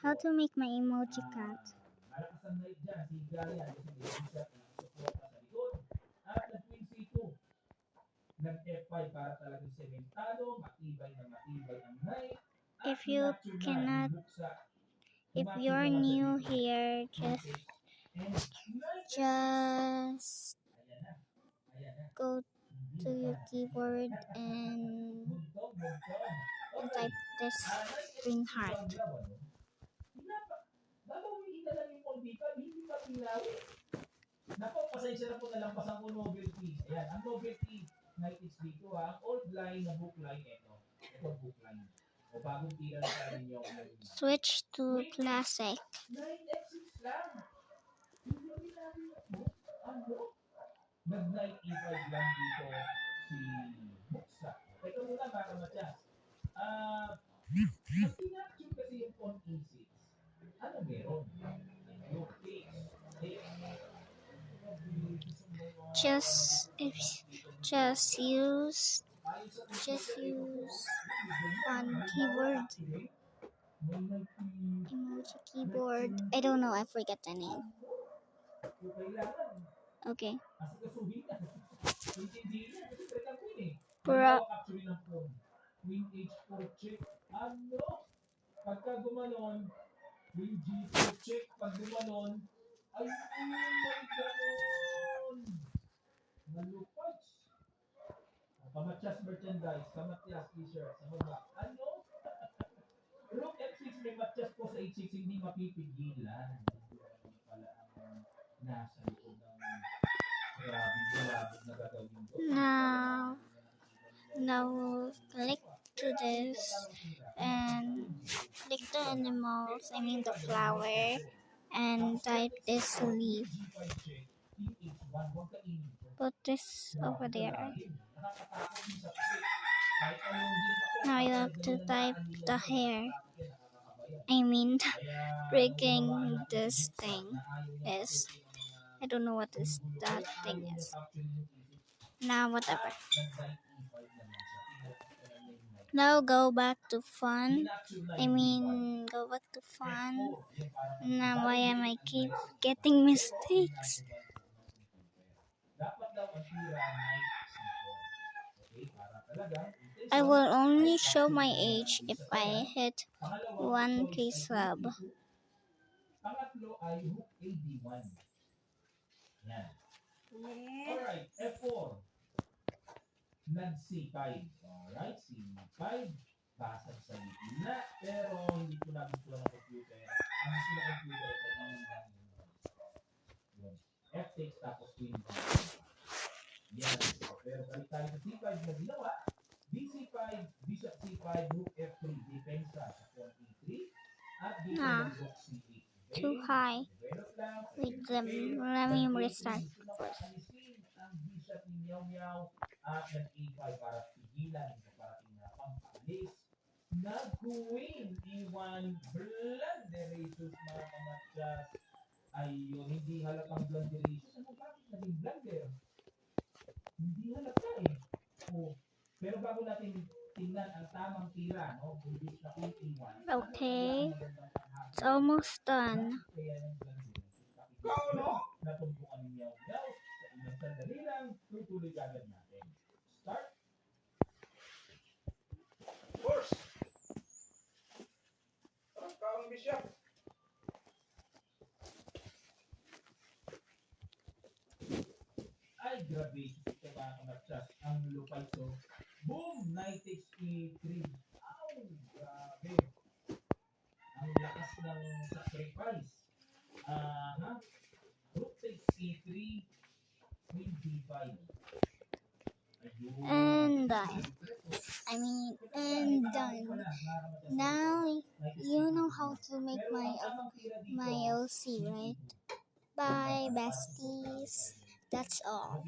How to make my emoji cat. Malakas ang night dyan, si Gaya, kasi may reset na suporta sa likod. At nag-queen C2. Nag-F5 para talagang sementado, matibay na matibay ang night. If you cannot, if you're new here, just go to your keyboard and type this green heart. Nako, pasensya na po, nalampasan ko novelty. Ayan, ang novelty, night is dito ha. Ang old line na book line, ito. Ito ang book line. O bagong tira na sa inyo. Switch to classic. 9x6 lang. Hindi mo ginagawa mo. Ano? Nag-night E5 lang dito si Buksa. Teka muna, para Matias. Mas pinacture kasi yung pawn E6. Ano meron? Yung takes. Just use on keyboard, emoji keyboard. I don't know, I forget the name. Okay. Queen H4 check. Ano? Pagka gumanon, Queen G4 check. Pag gumanon, ay, may ganon. Malupad. Kamatyas merchandise, Kamatyas t-shirt, sa baba. Ano? Rook F6, may Matyas po sa H6, hindi mapipigilan. Hindi pala ang nasa likod ng grabe na gagawin ko. Now click to this and click the animals, I mean the flower, and type this leaf. Put this over there. Now you have to type the hair. I mean, breaking this thing is. I don't know what that thing is. Now whatever. Now go back to fun. Go back to fun. Now why am I keep getting mistakes? I will only show my age if I hit 1K sub. Pangatlo ay Rook AD1. Yan. Alright, F4. Nag-C5. Alright, C5. Basag sa gitna. Pero hindi ko nagustuhan ng computer. Ang gusto ng computer ay kainin lang yun. F6 tapos Queen B5. Yan. Pero balik tayo sa C5 na ginawa. B5, Bishop C5, Rook F3. Depensa sa pawn E3. At dito ng Rook C8. Too high. Wait, let me restart first. Ang bishop ni Meow Meow at nag-E5 para pigilan sa parating na pampalis. Nag-Queen E1 blunderations mga kamatyas. Ayun, hindi halatang blunderations. Ano, bakit naging blunder? Hindi halata eh. Oh. Pero bago natin tingnan ang tamang tira, no? Bulbis na Queen E1. Okay. It's almost done. Natumpukan ni Meow Meow. Sa ilang sandali lang, tutuloy agad natin. Start. Force! Parang kaong bishop. Ay, grabe. Ito mga kamatsas. Ang lupay so. Boom! Knight takes E3. Ow! Grabe. Ang lakas ng sacrifice. Rook takes E3. Queen B5. And done. Now you know how to make my OC, right? Bye, besties. That's all.